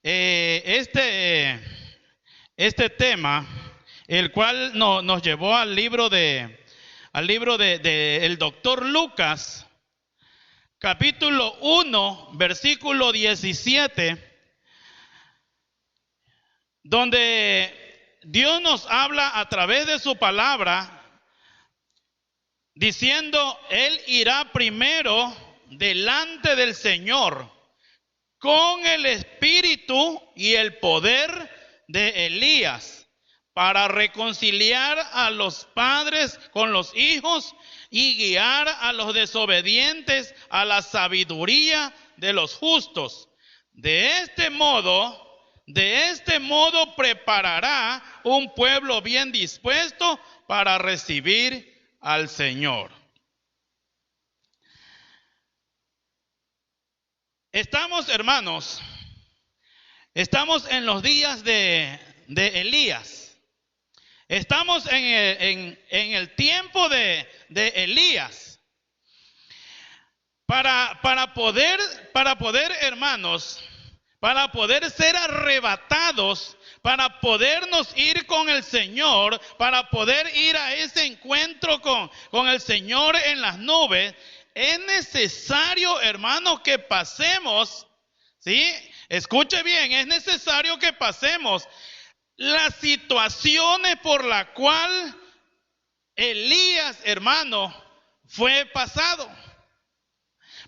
este tema, el cual nos llevó al libro de el doctor Lucas, capítulo 1, versículo 17, donde Dios nos habla a través de su palabra, diciendo: Él irá primero delante del Señor con el espíritu y el poder de Elías, para reconciliar a los padres con los hijos y guiar a los desobedientes a la sabiduría de los justos. De este modo preparará un pueblo bien dispuesto para recibir al Señor. Estamos, hermanos, en los días de Elías. Estamos en el tiempo de Elías. Para poder, hermanos, para poder ser arrebatados, para podernos ir con el Señor, para poder ir a ese encuentro con el Señor en las nubes, es necesario, hermanos, que pasemos, ¿sí? Escuche bien, es necesario que pasemos las situaciones por las cuales Elías, hermano, fue pasado.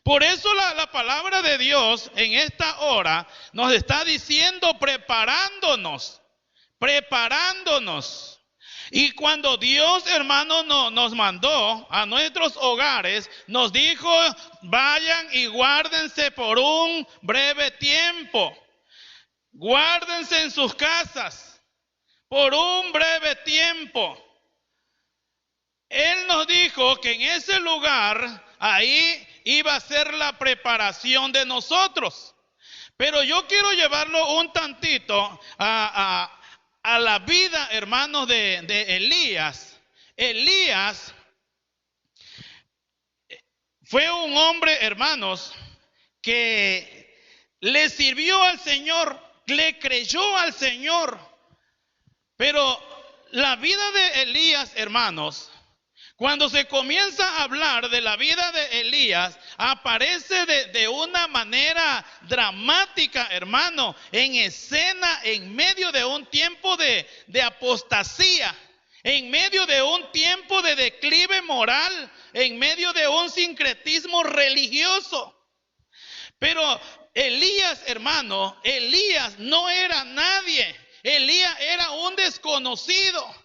Por eso la palabra de Dios en esta hora nos está diciendo preparándonos. Y cuando Dios, hermano, nos mandó a nuestros hogares, nos dijo: vayan y guárdense por un breve tiempo. Guárdense en sus casas por un breve tiempo. Él nos dijo que en ese lugar, ahí iba a ser la preparación de nosotros. Pero yo quiero llevarlo un tantito a la vida, hermanos, de Elías. Elías fue un hombre, hermanos, que le sirvió al Señor, le creyó al Señor. Pero la vida de Elías, hermanos, cuando se comienza a hablar de la vida de Elías, aparece de una manera dramática, hermano, en escena, en medio de un tiempo de apostasía, en medio de un tiempo de declive moral, en medio de un sincretismo religioso. Pero Elías, hermano, Elías no era nadie. Elías era un desconocido.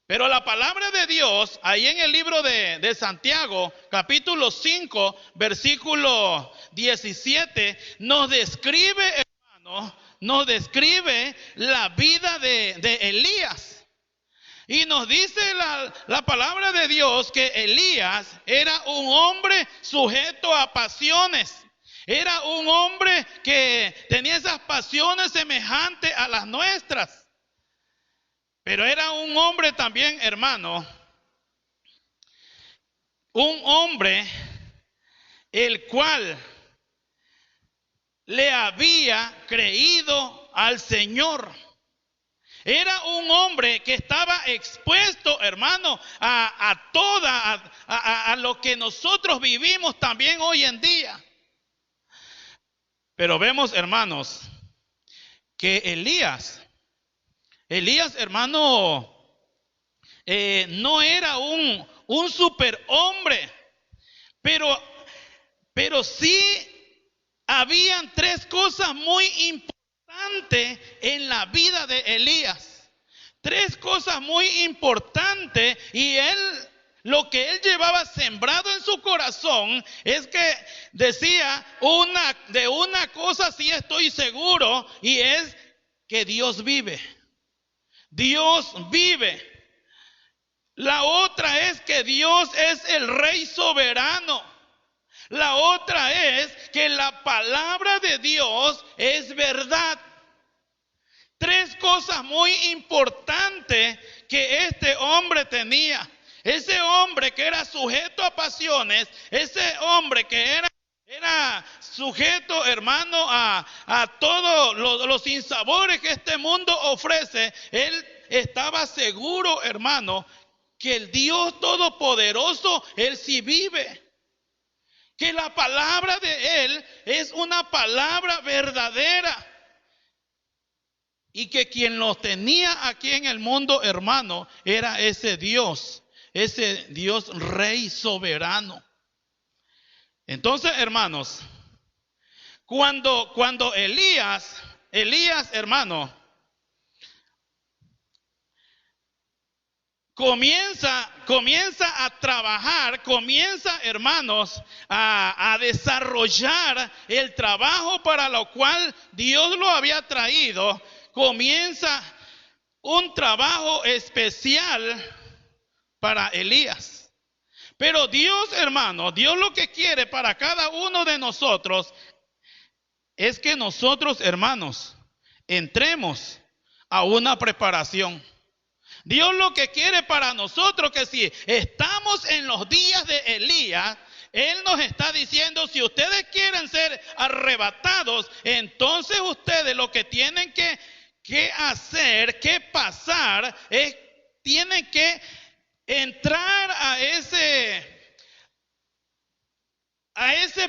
Pero la palabra de Dios, ahí en el libro de Santiago, capítulo 5, versículo 17, nos describe, hermano, la vida de Elías. Y nos dice la palabra de Dios que Elías era un hombre sujeto a pasiones. Era un hombre que tenía esas pasiones semejantes a las nuestras. Pero era un hombre también, hermano, un hombre el cual le había creído al Señor. Era un hombre que estaba expuesto, hermano, a lo que nosotros vivimos también hoy en día. Pero vemos, hermanos, que Elías, hermano, no era un superhombre, pero sí habían tres cosas muy importantes en la vida de Elías. Tres cosas muy importantes, y lo que él llevaba sembrado en su corazón es que decía: de una cosa sí estoy seguro, y es que Dios vive. Dios vive. La otra es que Dios es el Rey soberano. La otra es que la palabra de Dios es verdad. Tres cosas muy importantes que este hombre tenía. Ese hombre que era sujeto a pasiones, ese hombre que era Era sujeto, hermano, a todos los sinsabores que este mundo ofrece. Él estaba seguro, hermano, que el Dios Todopoderoso, Él sí vive. Que la palabra de Él es una palabra verdadera. Y que quien los tenía aquí en el mundo, hermano, era ese Dios Rey soberano. Entonces, hermanos, cuando Elías, hermano, comienza a trabajar, hermanos, a desarrollar el trabajo para lo cual Dios lo había traído. Comienza un trabajo especial para Elías. Pero Dios, hermano, Dios lo que quiere para cada uno de nosotros es que nosotros, hermanos, entremos a una preparación. Dios lo que quiere para nosotros, que si estamos en los días de Elías, Él nos está diciendo, si ustedes quieren ser arrebatados, entonces ustedes lo que tienen que hacer, que pasar, tienen que entrar a ese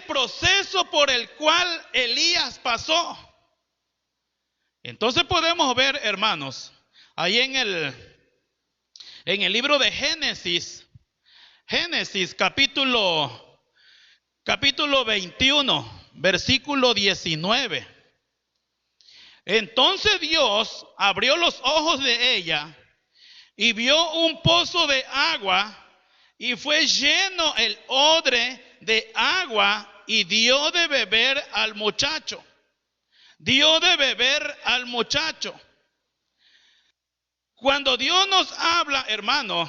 proceso por el cual Elías pasó. Entonces podemos ver, hermanos, ahí en el libro de Génesis capítulo 21, versículo 19. Entonces Dios abrió los ojos de ella y vio un pozo de agua, y fue lleno el odre de agua, y dio de beber al muchacho. Cuando Dios nos habla, hermano,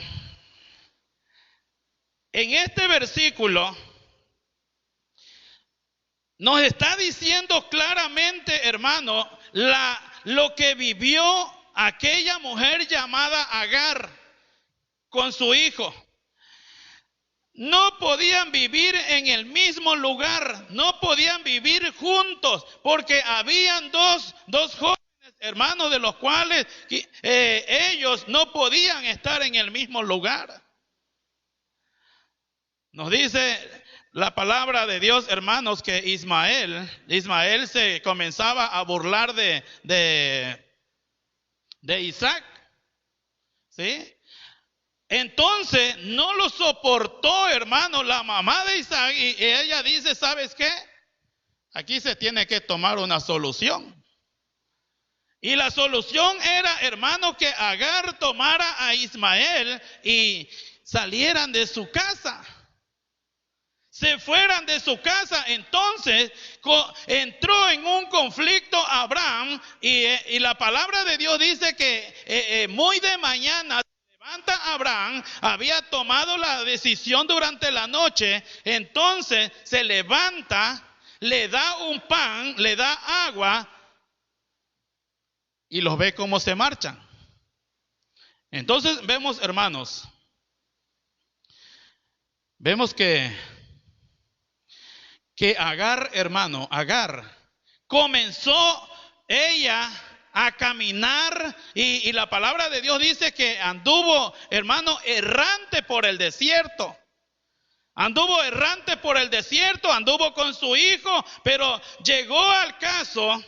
en este versículo, nos está diciendo claramente, hermano, lo que vivió aquella mujer llamada Agar con su hijo. No podían vivir en el mismo lugar, no podían vivir juntos, porque habían dos jóvenes, hermanos, de los cuales ellos no podían estar en el mismo lugar. Nos dice la palabra de Dios, hermanos, que Ismael se comenzaba a burlar de Isaac, ¿sí? Entonces no lo soportó, hermano, la mamá de Isaac, y ella dice, ¿sabes qué? Aquí se tiene que tomar una solución. Y la solución era, hermano, que Agar tomara a Ismael y salieran de su casa. Se fueran de su casa. Entonces entró en un conflicto Abraham, y la palabra de Dios dice que muy de mañana se levanta Abraham, había tomado la decisión durante la noche. Entonces se levanta, le da un pan, le da agua, y los ve cómo se marchan. Entonces vemos, hermanos, vemos que Agar, hermano, comenzó ella a caminar, y la palabra de Dios dice que anduvo, hermano, errante por el desierto. Anduvo errante por el desierto, anduvo con su hijo, pero llegó al caso,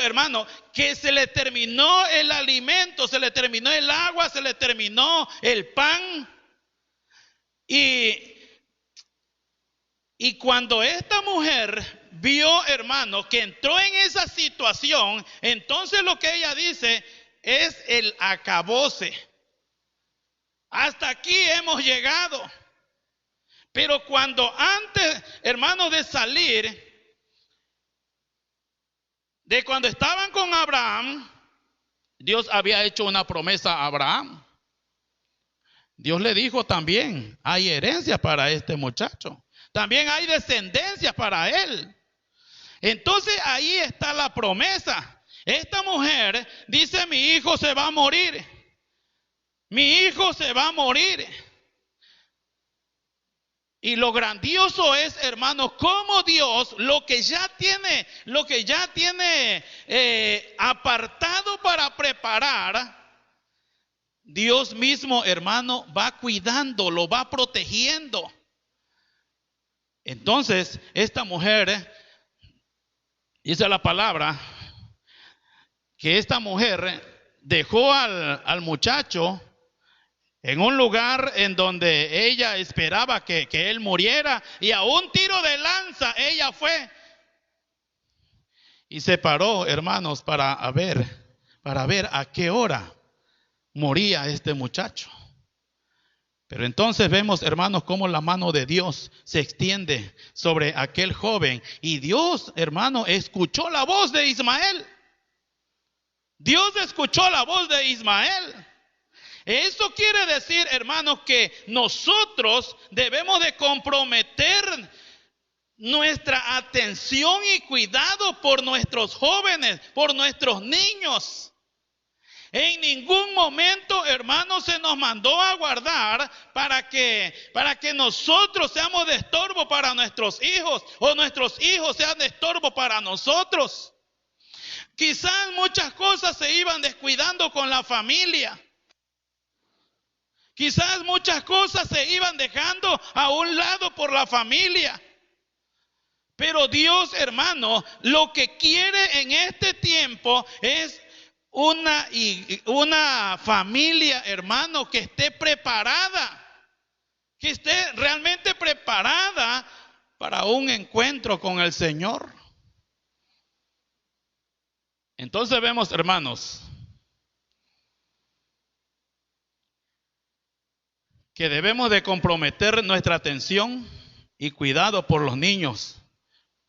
hermano, que se le terminó el alimento, se le terminó el agua, se le terminó el pan. Y cuando esta mujer vio, hermano, que entró en esa situación, entonces lo que ella dice es el acabose. Hasta aquí hemos llegado. Pero cuando antes, hermano, de salir, de cuando estaban con Abraham, Dios había hecho una promesa a Abraham. Dios le dijo también, hay herencia para este muchacho. También hay descendencia para él. Entonces ahí está la promesa. Esta mujer dice, mi hijo se va a morir. Mi hijo se va a morir. Y lo grandioso es, hermanos, cómo Dios lo que ya tiene apartado para preparar, Dios mismo, hermano, va cuidando, lo va protegiendo. Entonces, esta mujer, dice la palabra, que esta mujer dejó al muchacho en un lugar en donde ella esperaba que él muriera, y a un tiro de lanza ella fue y se paró, hermanos, para ver a qué hora moría este muchacho. Pero entonces vemos, hermanos, cómo la mano de Dios se extiende sobre aquel joven, y Dios, hermano, escuchó la voz de Ismael. Dios escuchó la voz de Ismael. Eso quiere decir, hermanos, que nosotros debemos de comprometer nuestra atención y cuidado por nuestros jóvenes, por nuestros niños. En ningún momento, hermanos, se nos mandó a guardar para que nosotros seamos de estorbo para nuestros hijos, o nuestros hijos sean de estorbo para nosotros. Quizás muchas cosas se iban descuidando con la familia. Quizás muchas cosas se iban dejando a un lado por la familia. Pero Dios, hermano, lo que quiere en este tiempo es una familia, hermano, que esté preparada, que esté realmente preparada para un encuentro con el Señor. Entonces vemos, hermanos, que debemos de comprometer nuestra atención y cuidado por los niños,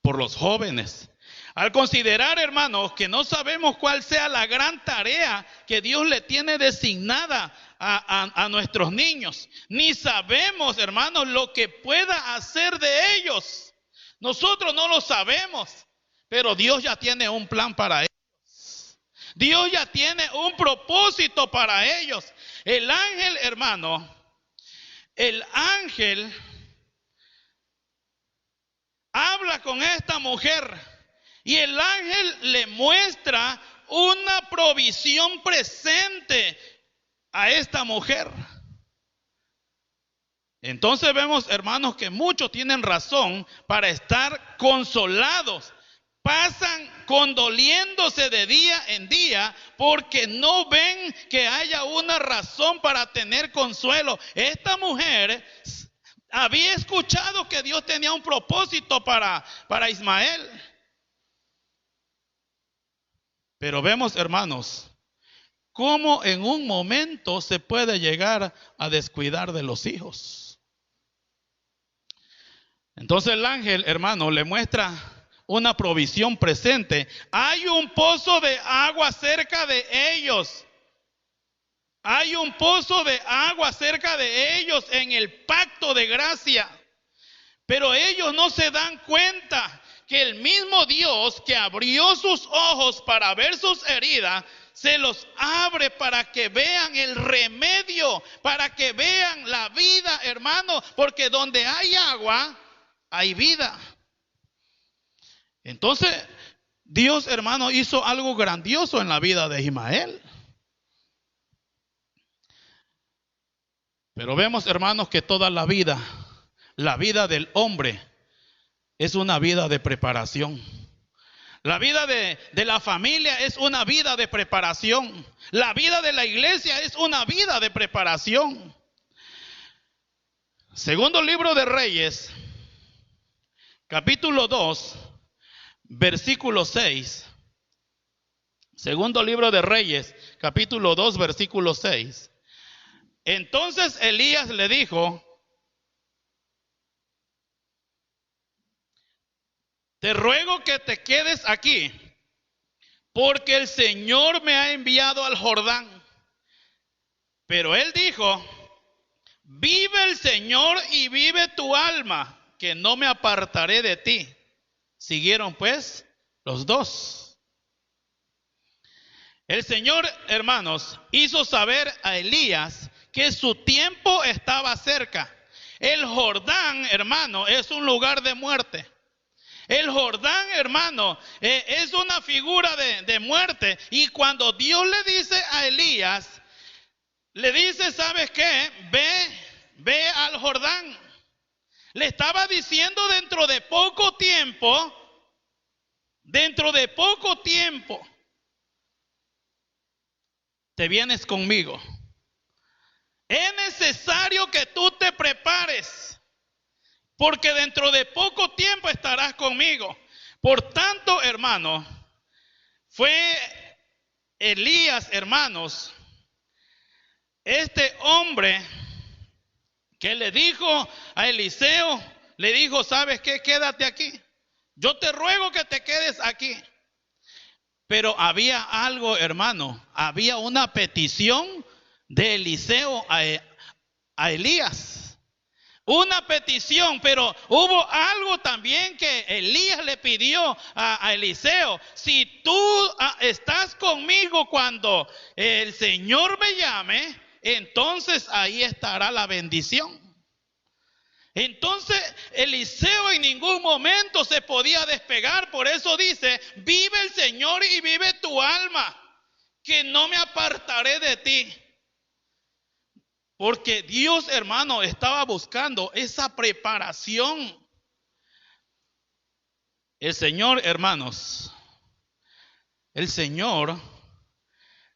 por los jóvenes. Al considerar, hermanos, que no sabemos cuál sea la gran tarea que Dios le tiene designada a nuestros niños, ni sabemos, hermanos, lo que pueda hacer de ellos. Nosotros no lo sabemos, pero Dios ya tiene un plan para ellos. Dios ya tiene un propósito para ellos. El ángel, hermano, el ángel habla con esta mujer y el ángel le muestra una provisión presente a esta mujer. Entonces vemos, hermanos, que muchos tienen razón para estar consolados. Pasan condoliéndose de día en día porque no ven que haya una razón para tener consuelo. Esta mujer había escuchado que Dios tenía un propósito para Ismael. Pero vemos, hermanos, cómo en un momento se puede llegar a descuidar de los hijos. Entonces el ángel, hermano, le muestra una provisión presente. Hay un pozo de agua cerca de ellos. Hay un pozo de agua cerca de ellos en el pacto de gracia. Pero ellos no se dan cuenta que el mismo Dios que abrió sus ojos para ver sus heridas, se los abre para que vean el remedio, para que vean la vida, hermano, porque donde hay agua, hay vida. Entonces, Dios, hermano, hizo algo grandioso en la vida de Ismael. Pero vemos, hermanos, que toda la vida del hombre es una vida de preparación. La vida de la familia es una vida de preparación. La vida de la iglesia es una vida de preparación. Segundo libro de Reyes, capítulo 2, versículo 6. Segundo libro de Reyes, capítulo 2, versículo 6. Entonces Elías le dijo: te ruego que te quedes aquí, porque el Señor me ha enviado al Jordán. Pero él dijo: vive el Señor y vive tu alma, que no me apartaré de ti. Siguieron pues los dos. El Señor, hermanos, hizo saber a Elías que su tiempo estaba cerca. El Jordán, hermano, es un lugar de muerte. El Jordán, hermano, es una figura de muerte. Y cuando Dios le dice a Elías, le dice, ¿sabes qué? Ve al Jordán. Le estaba diciendo dentro de poco tiempo, te vienes conmigo. Es necesario que tú te prepares, porque dentro de poco tiempo estarás conmigo. Por tanto, hermano, fue Elías, hermanos, este hombre que le dijo a Eliseo, le dijo, ¿sabes qué? Quédate aquí. Yo te ruego que te quedes aquí. Pero había algo, hermano, había una petición de Eliseo a Elías. Una petición, pero hubo algo también que Elías le pidió a Eliseo. Si tú estás conmigo cuando el Señor me llame, entonces ahí estará la bendición. Entonces Eliseo en ningún momento se podía despegar. Por eso dice, vive el Señor y vive tu alma, que no me apartaré de ti. Porque Dios, hermano, estaba buscando esa preparación. El Señor, hermanos, el Señor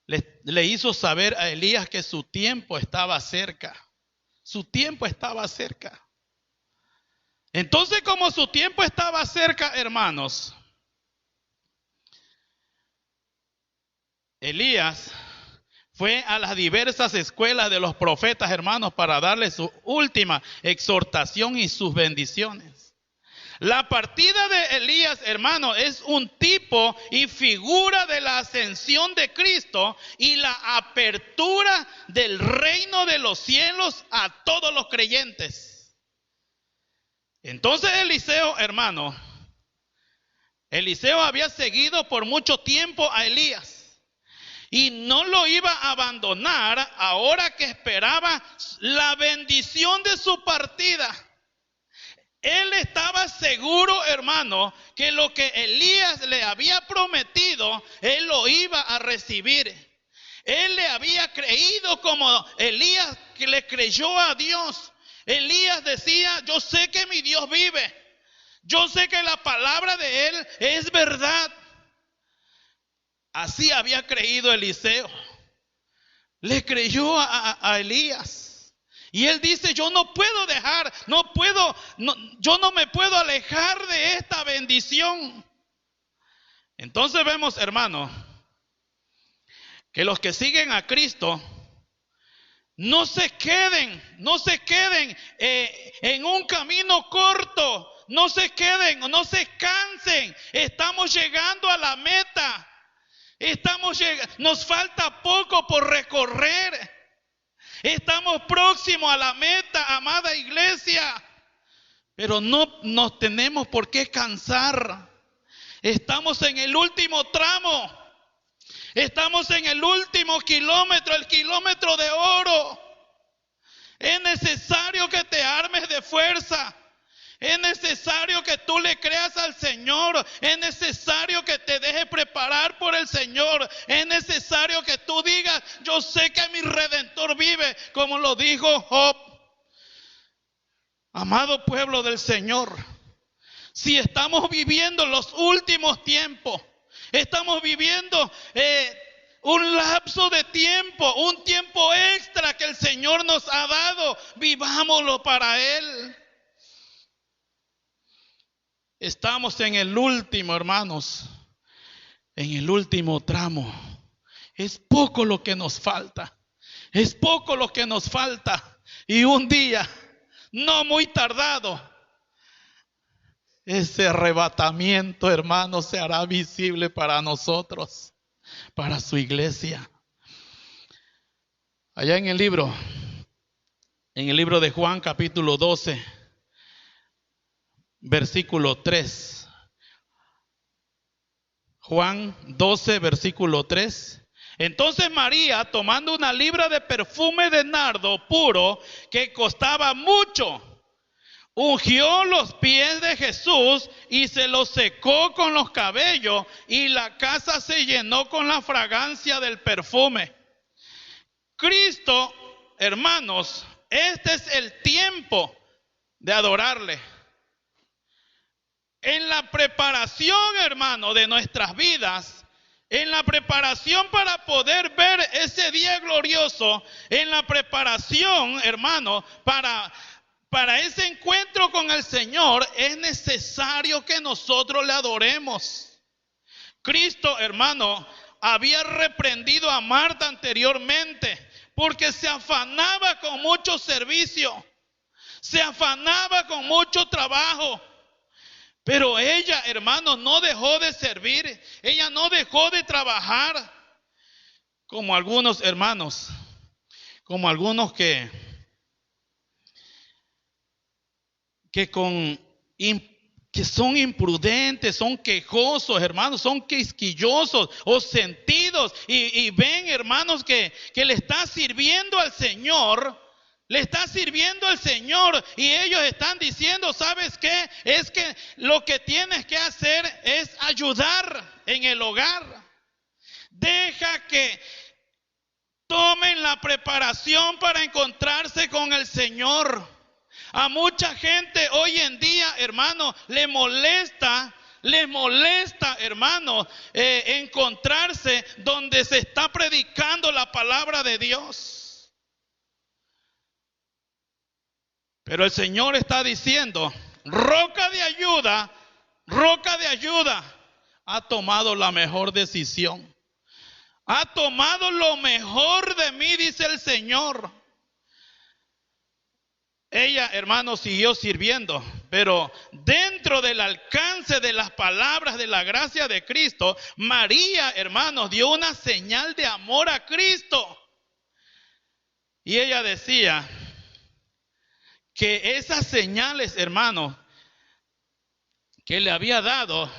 le hizo saber a Elías que su tiempo estaba cerca. Su tiempo estaba cerca. Entonces, como su tiempo estaba cerca, hermanos, Elías fue a las diversas escuelas de los profetas, hermanos, para darles su última exhortación y sus bendiciones. La partida de Elías, hermano, es un tipo y figura de la ascensión de Cristo y la apertura del reino de los cielos a todos los creyentes. Entonces Eliseo, hermano, Eliseo había seguido por mucho tiempo a Elías y no lo iba a abandonar ahora que esperaba la bendición de su partida. Él estaba seguro, hermano, que lo que Elías le había prometido, él lo iba a recibir. Él le había creído como Elías que le creyó a Dios. Elías decía, yo sé que mi Dios vive. Yo sé que la palabra de Él es verdad. Así había creído Eliseo. Le creyó a Elías. Y él dice, yo no puedo dejar, yo no me puedo alejar de esta bendición. Entonces vemos, hermano, que los que siguen a Cristo no se queden en un camino corto, no se cansen. Estamos llegando a la meta. Nos falta poco por recorrer. Estamos próximos a la meta, amada iglesia. Pero no nos tenemos por qué cansar. Estamos en el último tramo. Estamos en el último kilómetro, el kilómetro de oro. Es necesario que te armes de fuerza. Es necesario que tú le creas al Señor. Es necesario que te dejes preparar por el Señor. Es necesario que tú digas, yo sé que mi Redentor vive, como lo dijo Job. Amado pueblo del Señor, si estamos viviendo los últimos tiempos, estamos viviendo un lapso de tiempo, un tiempo extra que el Señor nos ha dado, vivámoslo para Él. Estamos en el último, hermanos, en el último tramo. Es poco lo que nos falta. Es poco lo que nos falta. Y un día, no muy tardado, ese arrebatamiento, hermanos, se hará visible para nosotros, para su iglesia. Allá en el libro de Juan, capítulo 12, versículo 3. Juan 12, versículo 3. Entonces María, tomando una libra de perfume de nardo puro que costaba mucho, ungió los pies de Jesús y se los secó con los cabellos, y la casa se llenó con la fragancia del perfume. Cristo, hermanos, este es el tiempo de adorarle. En la preparación, hermano, de nuestras vidas, en la preparación para poder ver ese día glorioso, en la preparación, hermano, para ese encuentro con el Señor, es necesario que nosotros le adoremos. Cristo, hermano, había reprendido a Marta anteriormente porque se afanaba con mucho servicio, se afanaba con mucho trabajo. Pero ella, hermano, no dejó de servir, ella no dejó de trabajar, como algunos hermanos, como algunos que son imprudentes, son quejosos, hermanos, son quisquillosos o sentidos, y ven, hermanos, que le está sirviendo al Señor. Le está sirviendo al Señor y ellos están diciendo, ¿sabes qué? Es que lo que tienes que hacer es ayudar en el hogar. Deja que tomen la preparación para encontrarse con el Señor. A mucha gente hoy en día, hermano, le molesta, hermano, encontrarse donde se está predicando la palabra de Dios. Pero el Señor está diciendo, roca de ayuda, ha tomado la mejor decisión. Ha tomado lo mejor de mí, dice el Señor. Ella, hermano, siguió sirviendo, pero dentro del alcance de las palabras de la gracia de Cristo, María, hermano, dio una señal de amor a Cristo. Y ella decía que esas señales, hermano, que le había dado,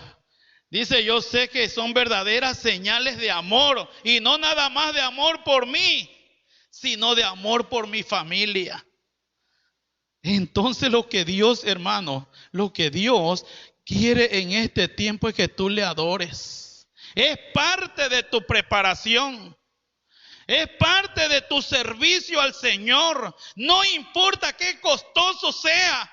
dice, yo sé que son verdaderas señales de amor, y no nada más de amor por mí, sino de amor por mi familia. Entonces lo que Dios, hermano, lo que Dios quiere en este tiempo es que tú le adores. Es parte de tu preparación. Es parte de tu servicio al Señor. No importa qué costoso sea,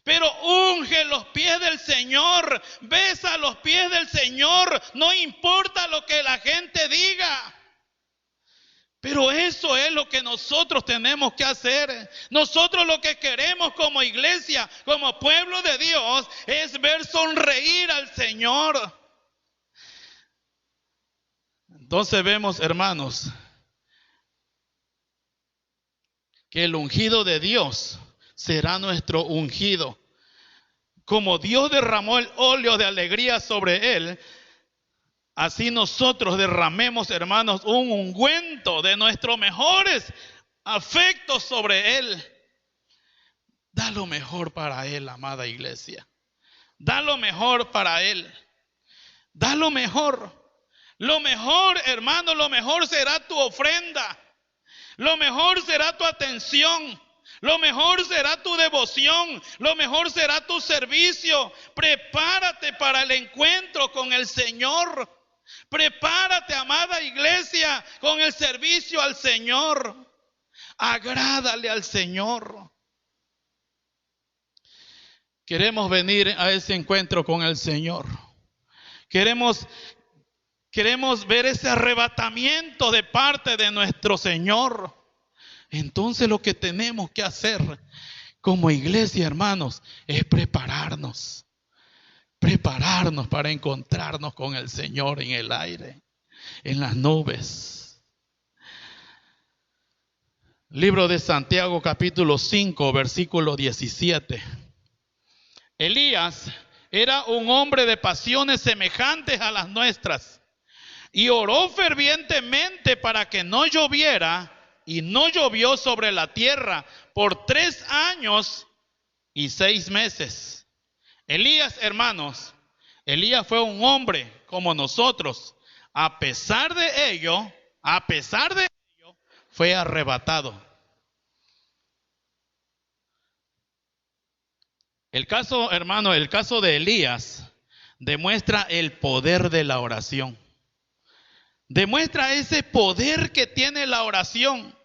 pero unge los pies del Señor, besa los pies del Señor, no importa lo que la gente diga. Pero eso es lo que nosotros tenemos que hacer. Nosotros lo que queremos como iglesia, como pueblo de Dios, es ver sonreír al Señor. Entonces vemos, hermanos, que el ungido de Dios será nuestro ungido. Como Dios derramó el óleo de alegría sobre él, así nosotros derramemos, hermanos, un ungüento de nuestros mejores afectos sobre él. Da lo mejor para él, amada iglesia. Da lo mejor para él. Da lo mejor. Lo mejor, hermano, lo mejor será tu ofrenda. Lo mejor será tu atención. Lo mejor será tu devoción. Lo mejor será tu servicio. Prepárate para el encuentro con el Señor. Prepárate, amada iglesia, con el servicio al Señor. Agrádale al Señor. Queremos venir a ese encuentro con el Señor. Queremos ver ese arrebatamiento de parte de nuestro Señor. Entonces lo que tenemos que hacer como iglesia, hermanos, es prepararnos para encontrarnos con el Señor en el aire, en las nubes. Libro de Santiago, capítulo 5, versículo 17. Elías era un hombre de pasiones semejantes a las nuestras, y oró fervientemente para que no lloviera, y no llovió sobre la tierra por 3 años y 6 meses. Elías, hermanos, Elías fue un hombre como nosotros. A pesar de ello, fue arrebatado. El caso, hermano, el caso de Elías demuestra el poder de la oración. Demuestra ese poder que tiene la oración.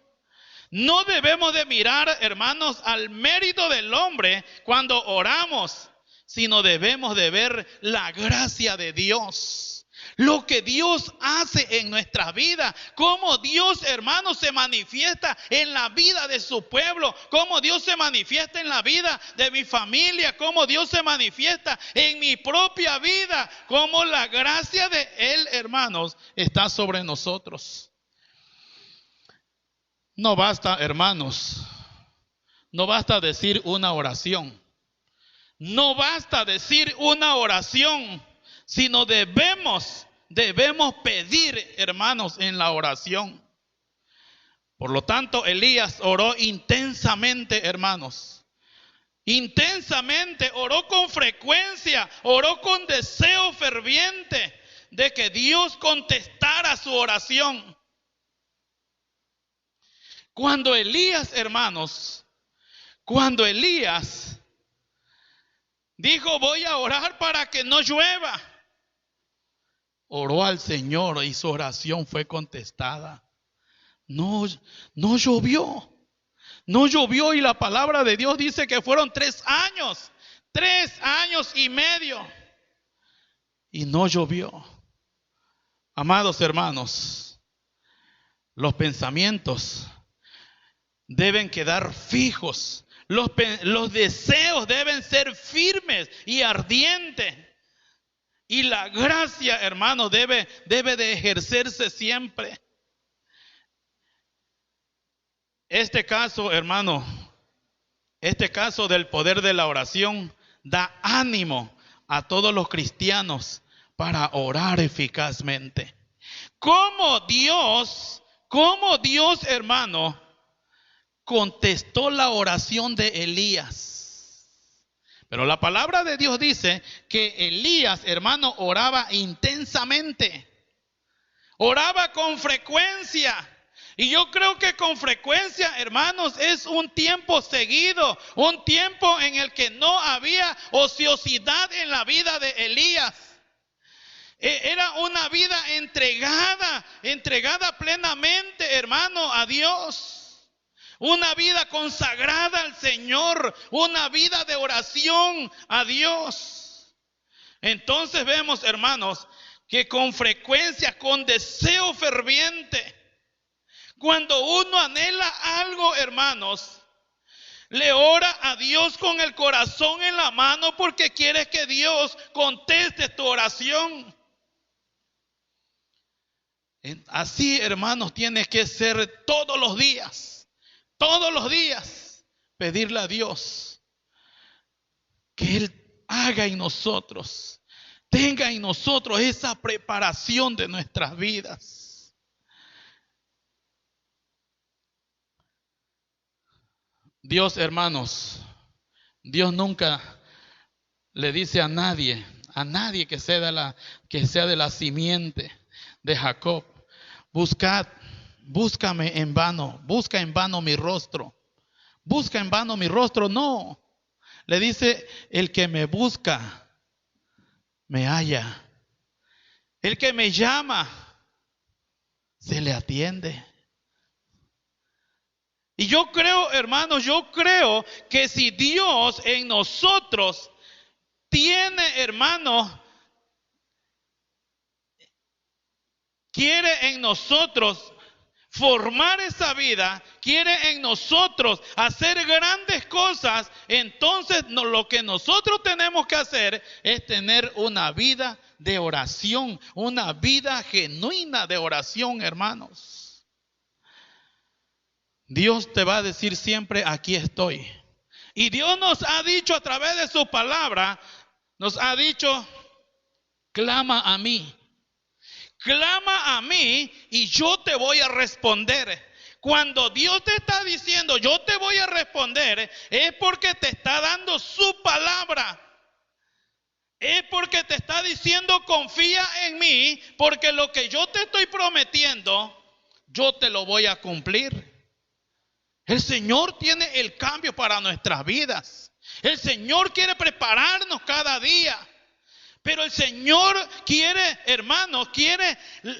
No debemos de mirar, hermanos, al mérito del hombre cuando oramos, sino debemos de ver la gracia de Dios. Lo que Dios hace en nuestra vida, cómo Dios, hermanos, se manifiesta en la vida de su pueblo, cómo Dios se manifiesta en la vida de mi familia, cómo Dios se manifiesta en mi propia vida, cómo la gracia de Él, hermanos, está sobre nosotros. No basta, hermanos, no basta decir una oración. No basta decir una oración, sino debemos pedir, hermanos, en la oración. Por lo tanto, Elías oró intensamente, hermanos. Intensamente, oró con frecuencia, oró con deseo ferviente de que Dios contestara su oración. Cuando Elías, hermanos, dijo, voy a orar para que no llueva, oró al Señor y su oración fue contestada. No llovió. No llovió y la palabra de Dios dice que fueron 3 años. 3 años y medio. Y no llovió. Amados hermanos, los pensamientos deben quedar fijos. Los deseos deben ser firmes y ardientes. Y la gracia, hermano, debe de ejercerse siempre. Este caso, hermano, este caso del poder de la oración da ánimo a todos los cristianos para orar eficazmente. ¿Cómo Dios, hermano, contestó la oración de Elías? Pero la palabra de Dios dice que Elías, hermano, oraba intensamente. Oraba con frecuencia. Y yo creo que con frecuencia, hermanos, es un tiempo seguido. Un tiempo en el que no había ociosidad en la vida de Elías. Era una vida entregada plenamente, hermano, a Dios. Una vida consagrada al Señor, una vida de oración a Dios. Entonces vemos, hermanos, que con frecuencia, con deseo ferviente, cuando uno anhela algo, hermanos, le ora a Dios con el corazón en la mano porque quiere que Dios conteste tu oración. Así, hermanos, tiene que ser todos los días. Todos los días pedirle a Dios que Él haga en nosotros, tenga en nosotros esa preparación de nuestras vidas. Dios, hermanos, Dios nunca le dice a nadie que sea de la simiente de Jacob, búscame en vano, busca en vano mi rostro. Busca en vano mi rostro. No. Le dice, el que me busca, me halla. El que me llama, se le atiende. Y yo creo, hermanos, que si Dios en nosotros tiene, hermanos, quiere en nosotros formar esa vida, quiere en nosotros hacer grandes cosas, entonces lo que nosotros tenemos que hacer es tener una vida de oración, una vida genuina de oración, hermanos. Dios te va a decir siempre, aquí estoy. Y Dios nos ha dicho a través de su palabra, nos ha dicho, clama a mí. Clama a mí y yo te voy a responder. Cuando Dios te está diciendo yo te voy a responder, es porque te está dando su palabra. Es porque te está diciendo confía en mí, porque lo que yo te estoy prometiendo, yo te lo voy a cumplir. El Señor tiene el cambio para nuestras vidas. El Señor quiere prepararnos cada día. Pero el Señor quiere, hermanos, quiere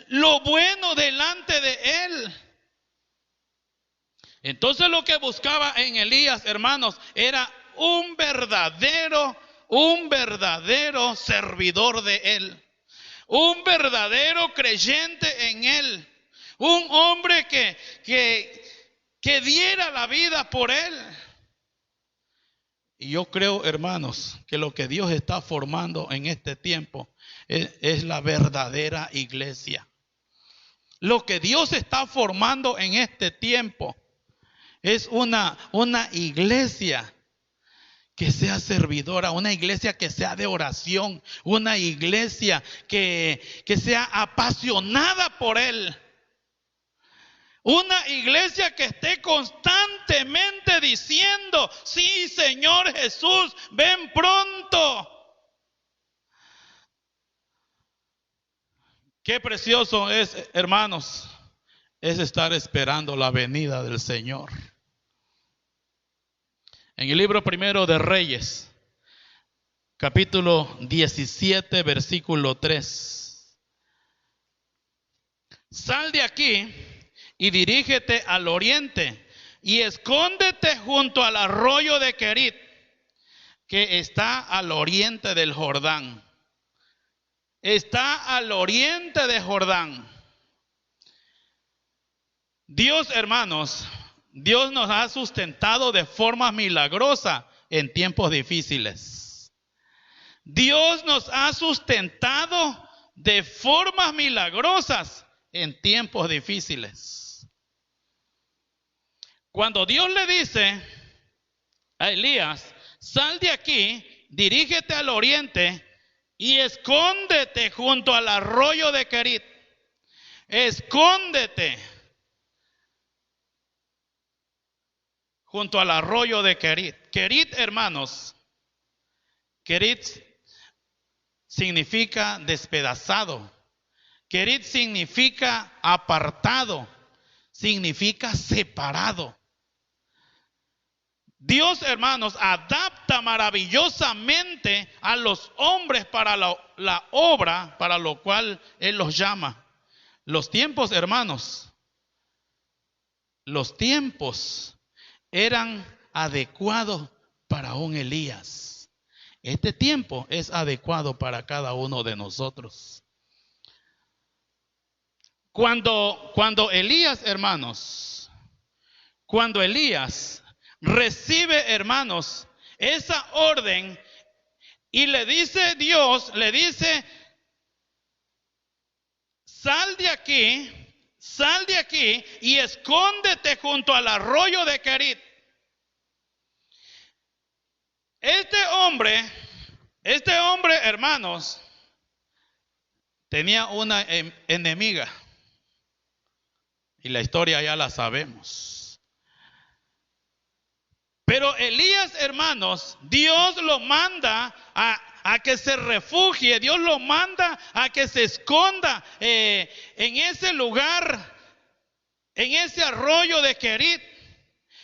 lo bueno delante de Él. Entonces lo que buscaba en Elías, hermanos, era un verdadero servidor de Él. Un verdadero creyente en Él. Un hombre que diera la vida por Él. Y yo creo, hermanos, que lo que Dios está formando en este tiempo es la verdadera iglesia. Lo que Dios está formando en este tiempo es una iglesia que sea servidora, una iglesia que sea de oración, una iglesia que sea apasionada por Él. Una iglesia que esté constantemente diciendo: sí, Señor Jesús, ven pronto. Qué precioso es, hermanos, es estar esperando la venida del Señor. En el libro primero de Reyes, capítulo 17, versículo 3. Sal de aquí y dirígete al oriente y escóndete junto al arroyo de Querit, que está al oriente del Jordán. Está al oriente de Jordán. Dios, hermanos, Dios nos ha sustentado de forma milagrosa en tiempos difíciles. Dios nos ha sustentado de formas milagrosas en tiempos difíciles. Cuando Dios le dice a Elías: sal de aquí, dirígete al oriente y escóndete junto al arroyo de Querit. Escóndete junto al arroyo de Querit. Querit, hermanos, Querit significa despedazado. Querit significa apartado, significa separado. Dios, hermanos, adapta maravillosamente a los hombres para la obra para lo cual Él los llama. Los tiempos, hermanos, los tiempos eran adecuados para un Elías. Este tiempo es adecuado para cada uno de nosotros. Cuando Elías, hermanos, cuando Elías recibe, hermanos, esa orden y le dice Dios, le dice: sal de aquí y escóndete junto al arroyo de Querit. Este hombre, hermanos, tenía una enemiga. Y la historia ya la sabemos. Pero Elías, hermanos, Dios lo manda a que se refugie. Dios lo manda a que se esconda en ese lugar, en ese arroyo de Querit.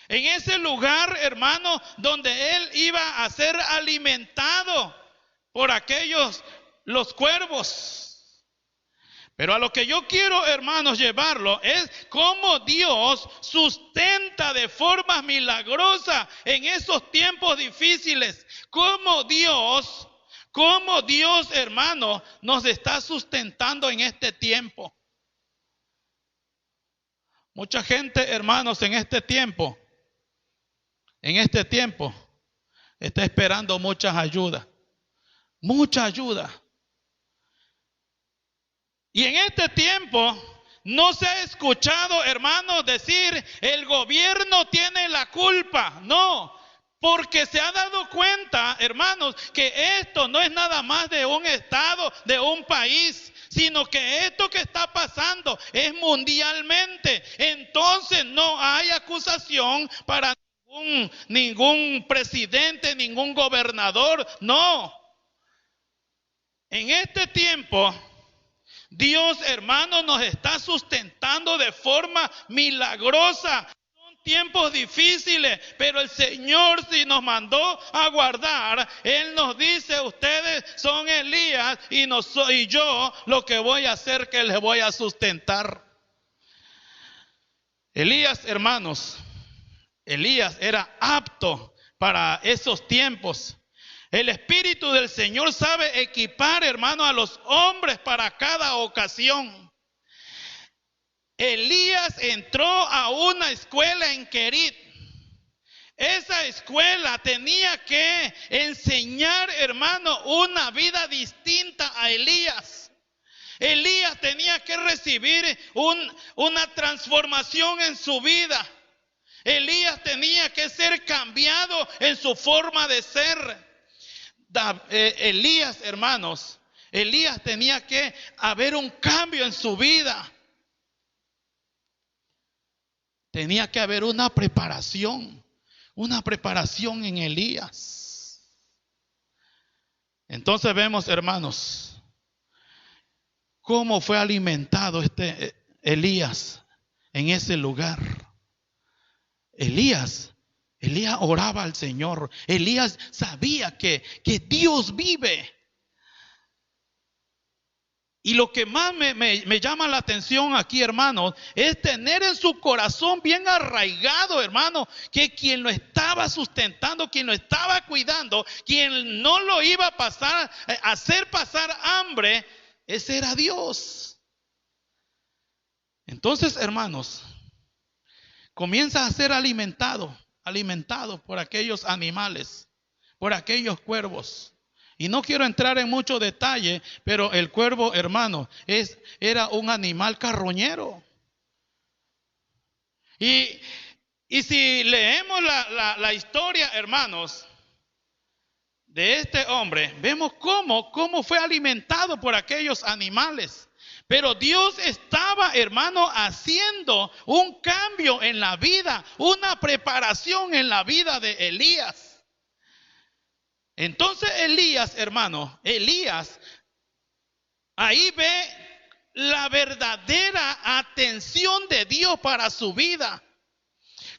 En ese lugar, hermano, donde él iba a ser alimentado por los cuervos. Pero a lo que yo quiero, hermanos, llevarlo es cómo Dios sustenta de forma milagrosa en esos tiempos difíciles. Cómo Dios, hermano, nos está sustentando en este tiempo. Mucha gente, hermanos, en este tiempo está esperando mucha ayuda. Y en este tiempo no se ha escuchado, hermanos, decir: el gobierno tiene la culpa. No, porque se ha dado cuenta, hermanos, que esto no es nada más de un estado, de un país, sino que esto que está pasando es mundialmente. Entonces no hay acusación para ningún presidente, ningún gobernador. No. En este tiempo Dios, hermano, nos está sustentando de forma milagrosa. Son tiempos difíciles, pero el Señor, si nos mandó a guardar, Él nos dice: ustedes son Elías y yo lo que voy a hacer que les voy a sustentar. Elías, hermanos, Elías era apto para esos tiempos. El Espíritu del Señor sabe equipar, hermano, a los hombres para cada ocasión. Elías entró a una escuela en Querit. Esa escuela tenía que enseñar, hermano, una vida distinta a Elías. Elías tenía que recibir una transformación en su vida. Elías tenía que ser cambiado en su forma de ser. Elías, hermanos, Elías tenía que haber un cambio en su vida. Tenía que haber una preparación en Elías. Entonces vemos, hermanos, cómo fue alimentado Elías en ese lugar. Elías oraba al Señor. Elías sabía que Dios vive. Y lo que más me llama la atención aquí, hermanos, es tener en su corazón bien arraigado, hermano, que quien lo estaba sustentando, quien lo estaba cuidando, quien no lo iba a hacer pasar hambre, ese era Dios. Entonces, hermanos, comienza a ser alimentado por aquellos animales, por aquellos cuervos. Y no quiero entrar en mucho detalle, pero el cuervo, hermano, era un animal carroñero. Y si leemos la historia, hermanos, de este hombre, vemos cómo fue alimentado por aquellos animales. Pero Dios estaba, hermano, haciendo un cambio en la vida, una preparación en la vida de Elías. Entonces Elías, hermano, ahí ve la verdadera atención de Dios para su vida.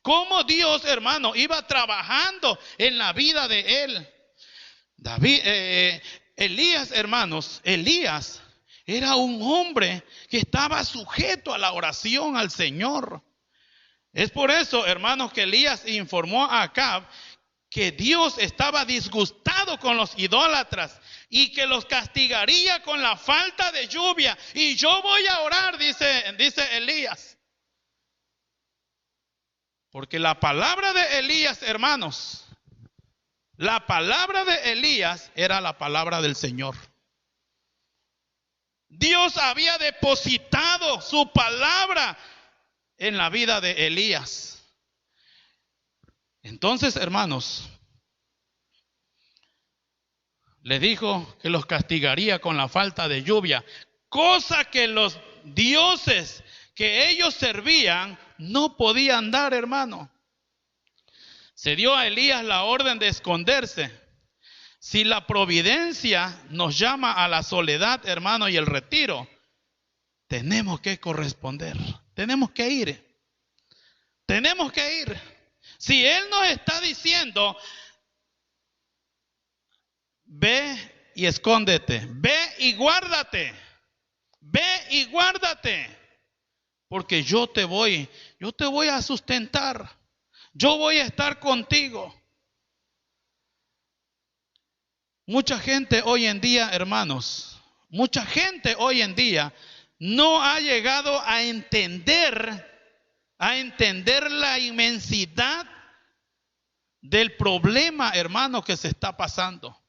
Cómo Dios, hermano, iba trabajando en la vida de él. Elías, hermanos, Elías era un hombre que estaba sujeto a la oración al Señor. Es por eso, hermanos, que Elías informó a Acab que Dios estaba disgustado con los idólatras y que los castigaría con la falta de lluvia. Y yo voy a orar, dice Elías. Porque la palabra de Elías, hermanos, la palabra de Elías era la palabra del Señor. Dios había depositado su palabra en la vida de Elías. Entonces, hermanos, le dijo que los castigaría con la falta de lluvia, cosa que los dioses que ellos servían no podían dar, hermano. Se dio a Elías la orden de esconderse. Si la providencia nos llama a la soledad, hermano, y el retiro, tenemos que corresponder. Tenemos que ir. Tenemos que ir. Si Él nos está diciendo, ve y escóndete, ve y guárdate, porque yo te voy a sustentar, yo voy a estar contigo. Mucha gente hoy en día, hermanos, no ha llegado a entender la inmensidad del problema, hermano, que se está pasando.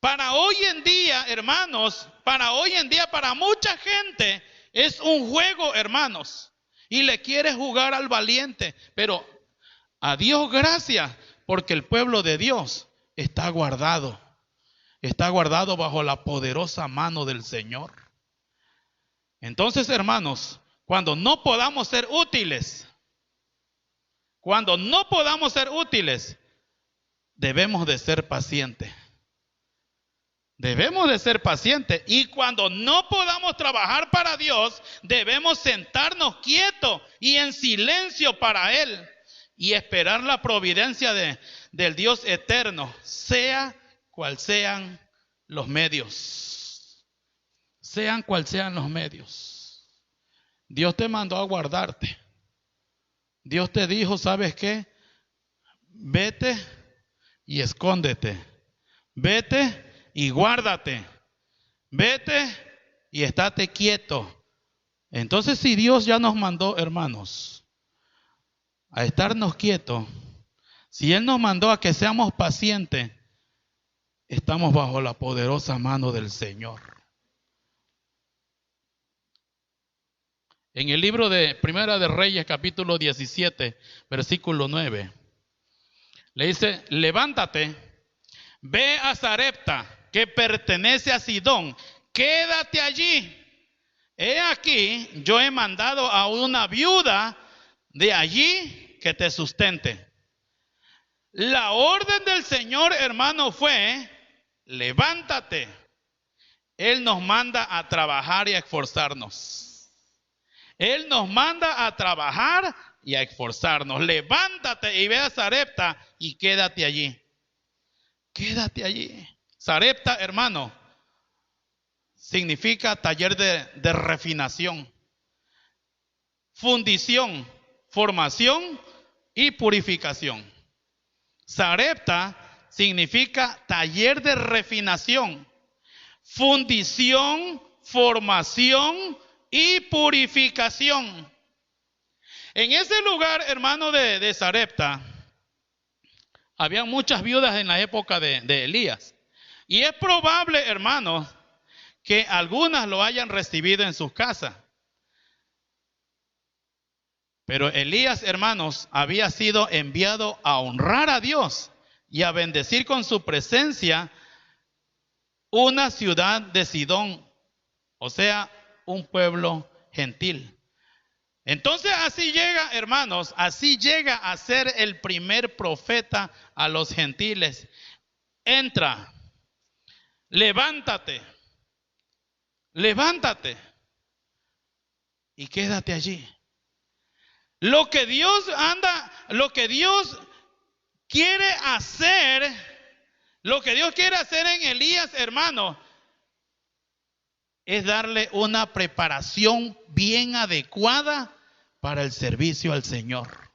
Para hoy en día, hermanos, para mucha gente es un juego, hermanos, y le quiere jugar al valiente. Pero a Dios gracias, porque el pueblo de Dios está guardado bajo la poderosa mano del Señor. Entonces, hermanos, cuando no podamos ser útiles, debemos de ser pacientes. Debemos de ser pacientes. Y cuando no podamos trabajar para Dios, debemos sentarnos quietos y en silencio para Él. Y esperar la providencia del Dios eterno, sea cual sean los medios. Sean cual sean los medios. Dios te mandó a guardarte. Dios te dijo, ¿sabes qué? Vete y escóndete. Vete y guárdate. Vete y estate quieto. Entonces, si Dios ya nos mandó, hermanos, a estarnos quietos, si Él nos mandó a que seamos pacientes, estamos bajo la poderosa mano del Señor. En el libro de Primera de Reyes, capítulo 17, versículo 9, le dice, levántate, ve a Sarepta, que pertenece a Sidón, quédate allí. He aquí, yo he mandado a una viuda de allí que te sustente. La orden del Señor, hermano, fue, levántate. Él nos manda a trabajar y a esforzarnos. Él nos manda a trabajar y a esforzarnos. Levántate y ve a Sarepta y quédate allí. Quédate allí. Sarepta, hermano, significa taller de refinación, fundición, formación y purificación. Sarepta significa taller de refinación, fundición, formación y purificación. En ese lugar, hermano, de Sarepta, había muchas viudas en la época de Elías. Y es probable, hermanos, que algunas lo hayan recibido en sus casas. Pero Elías, hermanos, había sido enviado a honrar a Dios y a bendecir con su presencia una ciudad de Sidón, o sea, un pueblo gentil. Entonces así llega, hermanos, así llega a ser el primer profeta a los gentiles. Entra, levántate y quédate allí. Lo que Dios quiere hacer en Elías, hermano, es darle una preparación bien adecuada para el servicio al Señor.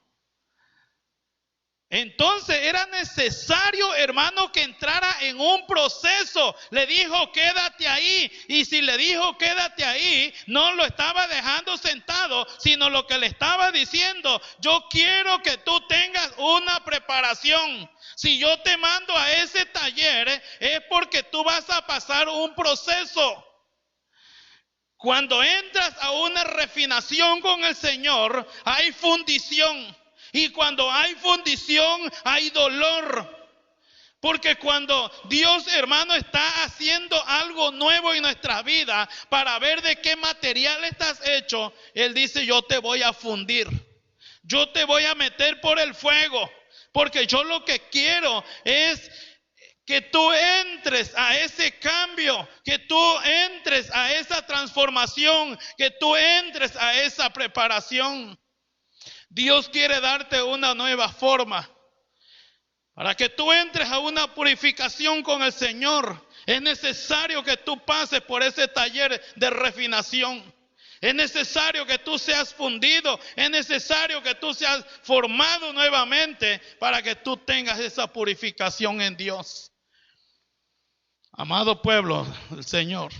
Entonces era necesario, hermano, que entrara en un proceso. Le dijo, quédate ahí. Y si le dijo, quédate ahí, no lo estaba dejando sentado, sino lo que le estaba diciendo, yo quiero que tú tengas una preparación. Si yo te mando a ese taller, es porque tú vas a pasar un proceso. Cuando entras a una refinación con el Señor, hay fundición. Y cuando hay fundición, hay dolor. Porque cuando Dios, hermano, está haciendo algo nuevo en nuestra vida, para ver de qué material estás hecho, Él dice, yo te voy a fundir. Yo te voy a meter por el fuego. Porque yo lo que quiero es que tú entres a ese cambio, que tú entres a esa transformación, que tú entres a esa preparación. Dios quiere darte una nueva forma. Para que tú entres a una purificación con el Señor, es necesario que tú pases por ese taller de refinación. Es necesario que tú seas fundido. Es necesario que tú seas formado nuevamente para que tú tengas esa purificación en Dios. Amado pueblo del Señor,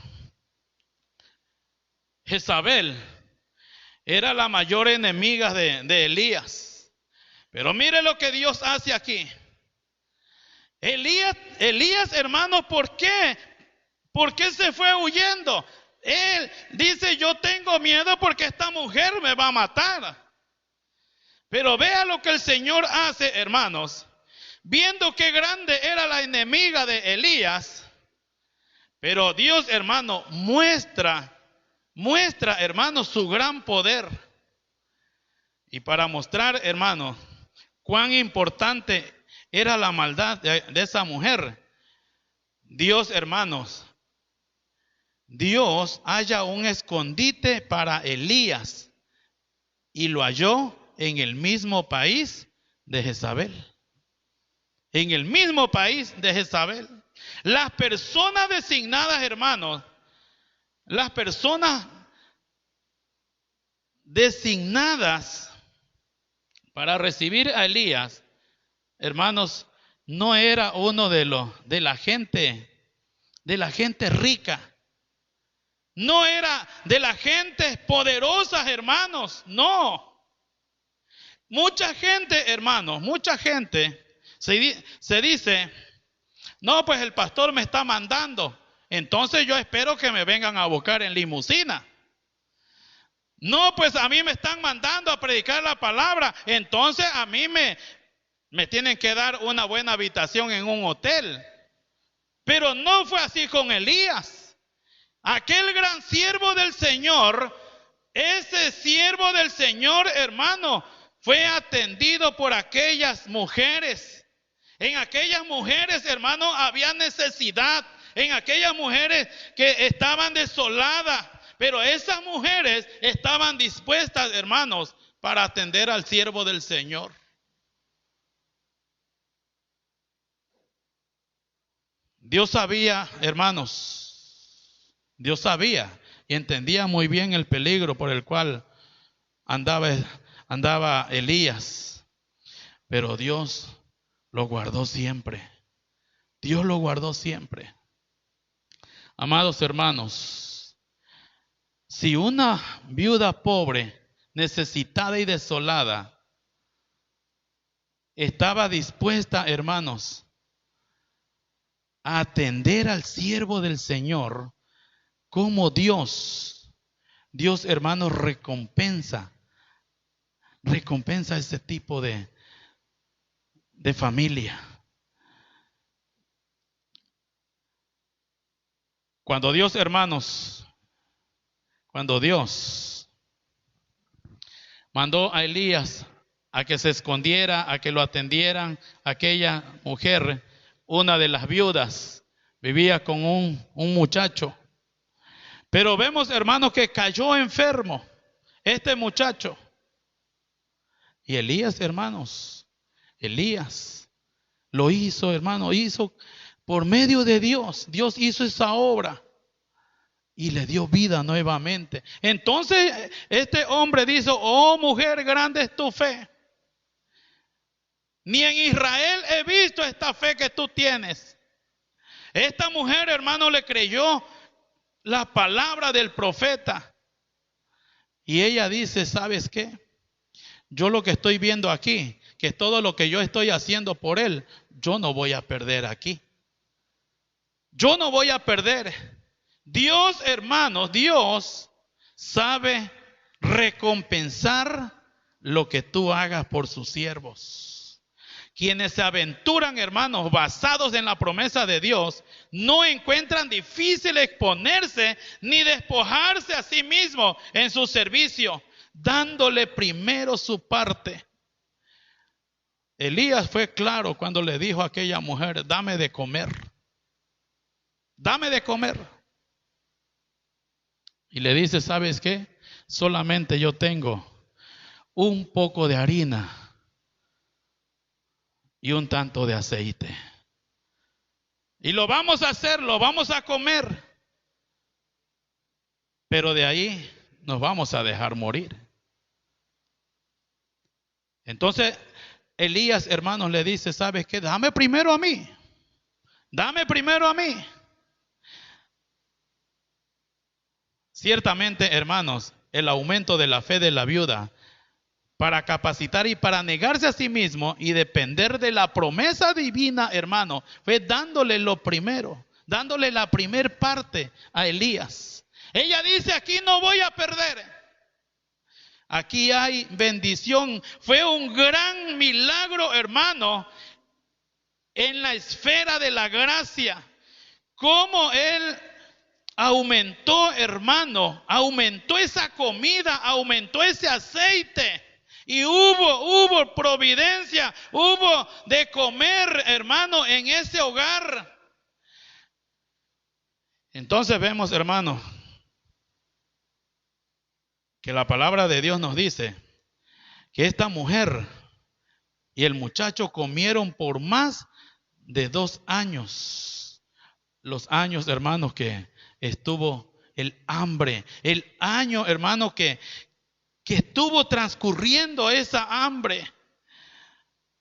Jezabel era la mayor enemiga de Elías. Pero mire lo que Dios hace aquí. Elías, hermano, ¿por qué? ¿Por qué se fue huyendo? Él dice, yo tengo miedo porque esta mujer me va a matar. Pero vea lo que el Señor hace, hermanos. Viendo qué grande era la enemiga de Elías. Pero Dios, hermano, muestra, hermano, su gran poder. Y para mostrar, hermano, cuán importante era la maldad de esa mujer, Dios, hermanos, Dios halla un escondite para Elías y lo halló en el mismo país de Jezabel. En el mismo país de Jezabel. Las personas designadas, hermanos, las personas designadas para recibir a Elías, hermanos, no era uno de la gente rica. No era de la gente poderosa, hermanos, no. Mucha gente, hermanos, mucha gente se dice, no, pues el pastor me está mandando, entonces yo espero que me vengan a buscar en limusina. No, pues a mí me están mandando a predicar la palabra, entonces a mí me tienen que dar una buena habitación en un hotel. Pero no fue así con Elías. Aquel gran siervo del Señor, ese siervo del Señor, hermano, fue atendido por aquellas mujeres. En aquellas mujeres, hermano, había necesidad. En aquellas mujeres que estaban desoladas. Pero esas mujeres estaban dispuestas, hermanos, para atender al siervo del Señor. Dios sabía, hermanos, Dios sabía y entendía muy bien el peligro por el cual andaba Elías. Pero Dios lo guardó siempre. Dios lo guardó siempre. Amados hermanos, si una viuda pobre, necesitada y desolada, estaba dispuesta, hermanos, a atender al siervo del Señor, como Dios, hermanos, recompensa ese tipo de familia. Cuando Dios, hermanos, cuando Dios mandó a Elías a que se escondiera, a que lo atendieran, aquella mujer, una de las viudas, vivía con un muchacho. Pero vemos, hermanos, que cayó enfermo este muchacho. Y Elías, hermanos, Elías lo hizo, hermano, hizo por medio de Dios. Dios hizo esa obra y le dio vida nuevamente. Entonces este hombre dice, oh mujer, grande es tu fe. Ni en Israel he visto esta fe que tú tienes. Esta mujer, hermano, le creyó la palabra del profeta. Y ella dice, ¿sabes qué? Yo lo que estoy viendo aquí, que todo lo que yo estoy haciendo por él, yo no voy a perder aquí. Yo no voy a perder. Dios, hermanos, Dios sabe recompensar lo que tú hagas por sus siervos. Quienes se aventuran, hermanos, basados en la promesa de Dios, no encuentran difícil exponerse ni despojarse a sí mismos en su servicio, dándole primero su parte. Elías fue claro cuando le dijo a aquella mujer, dame de comer. Dame de comer. Y le dice, ¿sabes qué? Solamente yo tengo un poco de harina y un tanto de aceite. Y lo vamos a hacer, lo vamos a comer. Pero de ahí nos vamos a dejar morir. Entonces Elías, hermanos, le dice, ¿sabes qué? Dame primero a mí. Dame primero a mí. Ciertamente, hermanos, el aumento de la fe de la viuda para capacitar y para negarse a sí mismo y depender de la promesa divina, hermano, fue dándole lo primero, dándole la primer parte a Elías. Ella dice, aquí no voy a perder. Aquí hay bendición. Fue un gran milagro, hermano, en la esfera de la gracia. Cómo él aumentó, hermano, aumentó esa comida, aumentó ese aceite. Y hubo providencia, hubo de comer, hermano, en ese hogar. Entonces vemos, hermanos, que la palabra de Dios nos dice que esta mujer y el muchacho comieron por más de 2 años. Los años, hermanos, que estuvo el hambre. El año, hermanos, que estuvo transcurriendo esa hambre.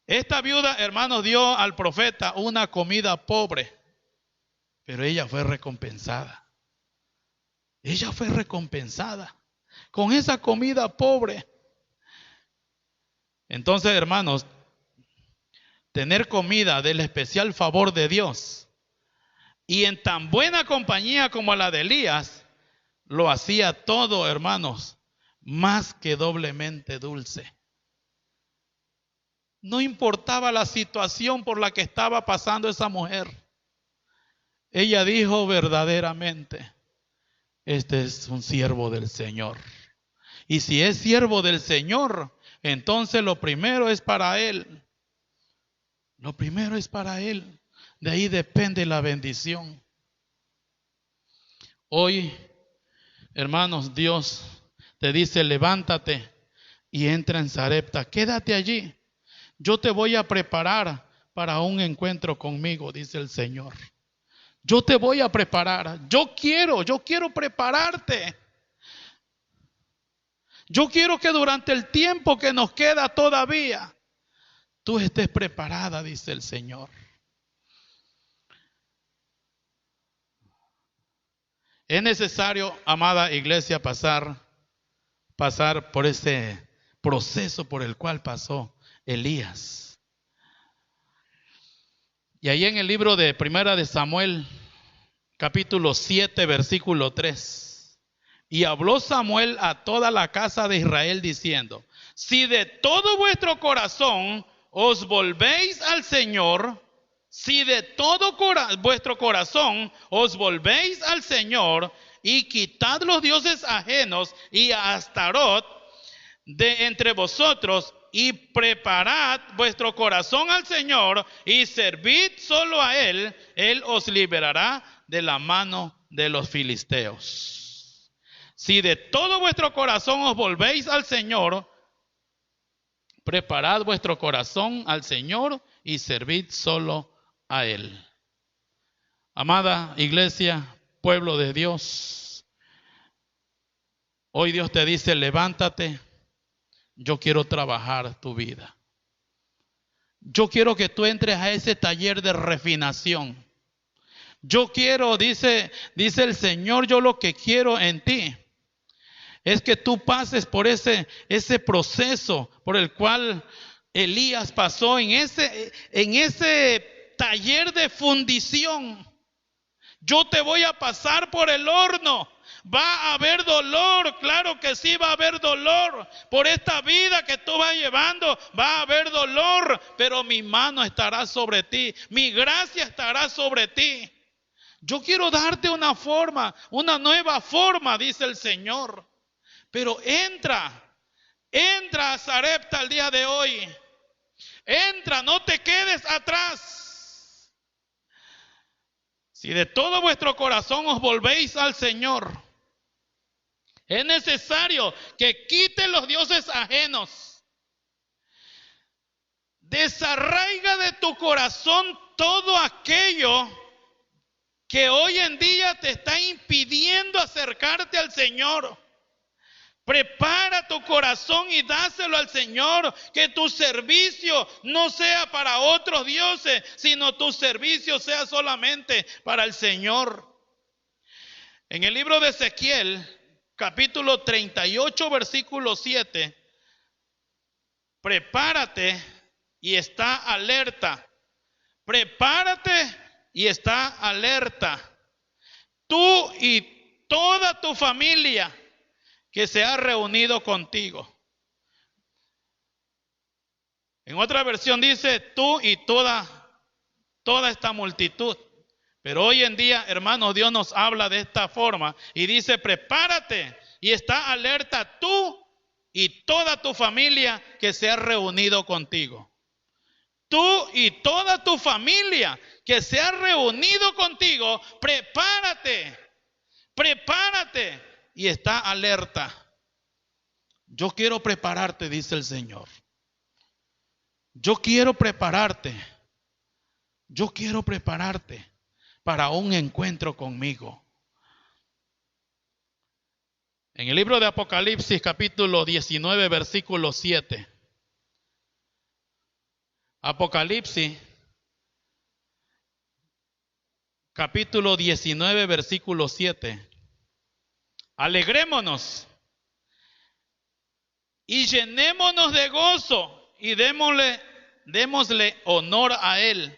Esta viuda, hermanos, dio al profeta una comida pobre, pero ella fue recompensada. Ella fue recompensada con esa comida pobre. Entonces, hermanos, tener comida del especial favor de Dios y en tan buena compañía como la de Elías, lo hacía todo, hermanos, más que doblemente dulce. No importaba la situación por la que estaba pasando esa mujer. Ella dijo verdaderamente, este es un siervo del Señor. Y si es siervo del Señor, entonces lo primero es para Él. Lo primero es para Él. De ahí depende la bendición. Hoy, hermanos, Dios te dice, levántate y entra en Sarepta. Quédate allí. Yo te voy a preparar para un encuentro conmigo, dice el Señor. Yo te voy a preparar. Yo quiero prepararte. Yo quiero que durante el tiempo que nos queda todavía, tú estés preparada, dice el Señor. Es necesario, amada iglesia, pasar por ese proceso por el cual pasó Elías. Y ahí en el libro de Primera de Samuel, capítulo 7, versículo 3. Y habló Samuel a toda la casa de Israel diciendo, si de todo vuestro corazón os volvéis al Señor, si de todo vuestro corazón os volvéis al Señor y quitad los dioses ajenos y a Astarot de entre vosotros y preparad vuestro corazón al Señor y servid solo a Él, Él os liberará de la mano de los filisteos. Si de todo vuestro corazón os volvéis al Señor, preparad vuestro corazón al Señor y servid solo a Él. Amada iglesia, pueblo de Dios, hoy Dios te dice, levántate, yo quiero trabajar tu vida. Yo quiero que tú entres a ese taller de refinación. Yo quiero, dice el Señor, yo lo que quiero en ti es que tú pases por ese proceso por el cual Elías pasó en ese taller de fundición. Yo te voy a pasar por el horno. Va a haber dolor, claro que sí va a haber dolor. Por esta vida que tú vas llevando va a haber dolor, pero mi mano estará sobre ti, mi gracia estará sobre ti. Yo quiero darte una forma, una nueva forma, dice el Señor. Pero entra a Sarepta el día de hoy. Entra, no te quedes atrás. Si de todo vuestro corazón os volvéis al Señor, es necesario que quite los dioses ajenos. Desarraiga de tu corazón todo aquello que hoy en día te está impidiendo acercarte al Señor. Prepara tu corazón y dáselo al Señor, que tu servicio no sea para otros dioses, sino tu servicio sea solamente para el Señor. En el libro de Ezequiel, capítulo 38, versículo 7, prepárate y está alerta. Prepárate y está alerta. Tú y toda tu familia que se ha reunido contigo. En otra versión dice tú y toda esta multitud. Pero hoy en día, hermanos, Dios nos habla de esta forma y dice, prepárate y está alerta tú y toda tu familia que se ha reunido contigo. Tú y toda tu familia que se ha reunido contigo, prepárate prepárate y está alerta. Yo quiero prepararte, dice el Señor. Yo quiero prepararte. Yo quiero prepararte para un encuentro conmigo. En el libro de Apocalipsis, capítulo 19, versículo 7. Apocalipsis, capítulo 19, versículo 7. Alegrémonos y llenémonos de gozo y démosle honor a Él,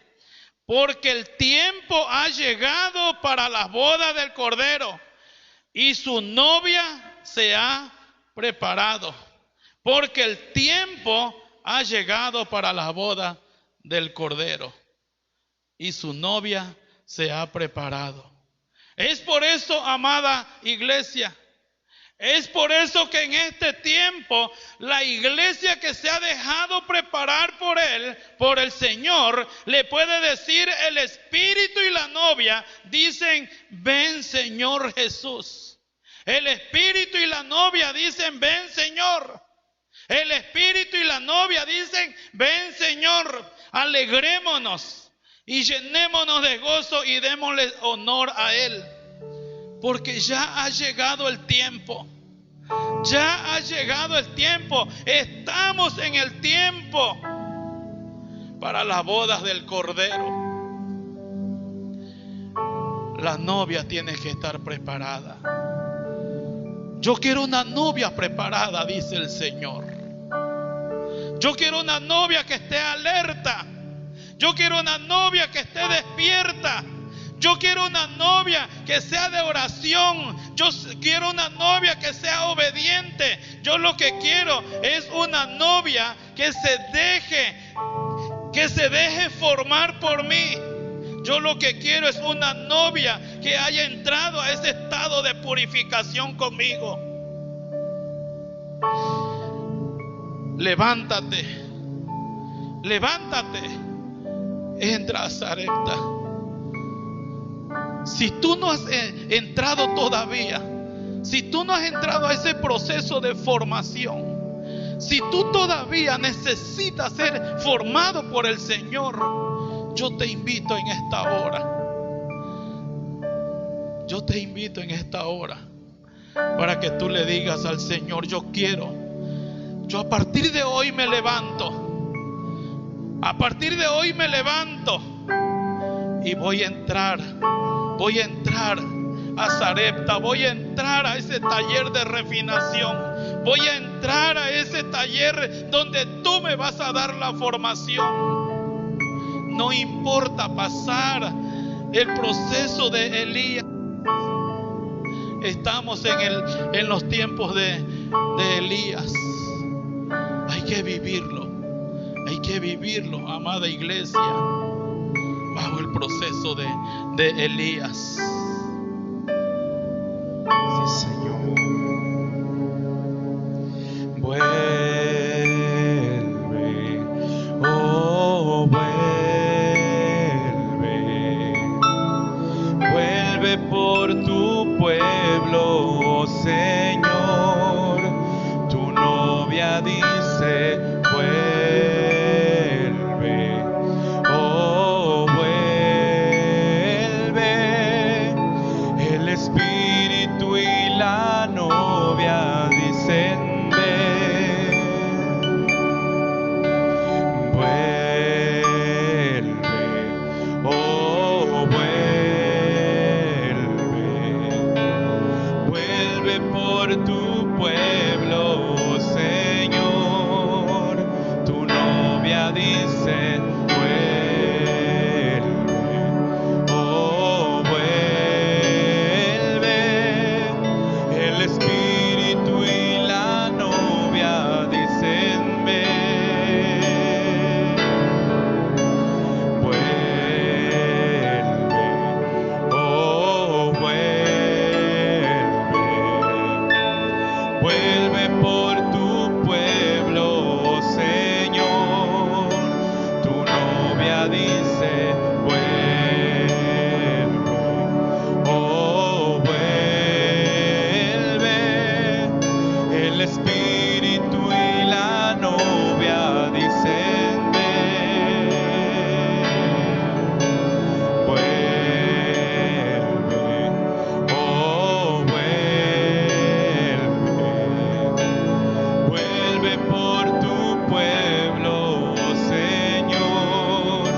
porque el tiempo ha llegado para las bodas del Cordero y su novia se ha preparado. Porque el tiempo ha llegado para la boda del Cordero y su novia se ha preparado. Es por eso, amada iglesia, es por eso que en este tiempo la iglesia que se ha dejado preparar por Él, por el Señor, le puede decir el Espíritu y la novia, dicen, ven Señor Jesús. El Espíritu y la novia dicen, ven Señor. El Espíritu y la novia dicen, ven Señor, alegrémonos y llenémonos de gozo y démosle honor a Él. Porque ya ha llegado el tiempo. Ya ha llegado el tiempo. Estamos en el tiempo para las bodas del Cordero. La novia tiene que estar preparada. Yo quiero una novia preparada, dice el Señor. Yo quiero una novia que esté alerta. Yo quiero una novia que esté despierta. Yo quiero una novia que sea de oración. Yo quiero una novia que sea obediente. Yo lo que quiero es una novia que se deje formar por mí. Yo lo que quiero es una novia que haya entrado a ese estado de purificación conmigo. Levántate, levántate, entra a Sarepta. Si tú no has entrado todavía, si tú no has entrado a ese proceso de formación, si tú todavía necesitas ser formado por el Señor, yo te invito en esta hora. Yo te invito en esta hora para que tú le digas al Señor, yo a partir de hoy me levanto. A partir de hoy me levanto y voy a entrar a Sarepta, voy a entrar a ese taller de refinación, voy a entrar a ese taller donde tú me vas a dar la formación. No importa pasar el proceso de Elías. Estamos en los tiempos de Elías. Hay que vivirlo, amada iglesia, bajo el proceso de Elías. Sí, Señor. Vuelve, oh vuelve por tu pueblo, Señor. Tu novia dice, vuelve, oh vuelve. El Espíritu y la novia dicen, ven. Vuelve, oh vuelve por tu pueblo, Señor. Tu novia dice, vuelve, oh vuelve. El Espíritu y la novia dicen, ven. Vuelve, oh vuelve por tu pueblo, Señor. Tu novia dice, vuelve, oh vuelve. El espíritu y la novia dicen ven. Vuelve, oh vuelve. Vuelve por tu pueblo, oh Señor.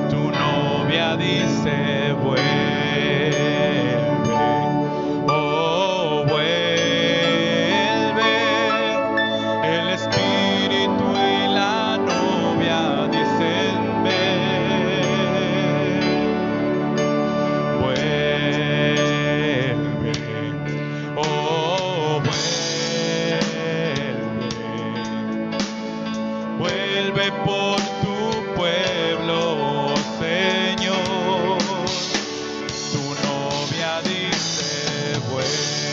Tu novia dice vuelve, oh vuelve. El espíritu y la novia dicen ven. Vuelve, oh vuelve. Vuelve por tu pueblo, oh Señor. Tu novia dice vuelve,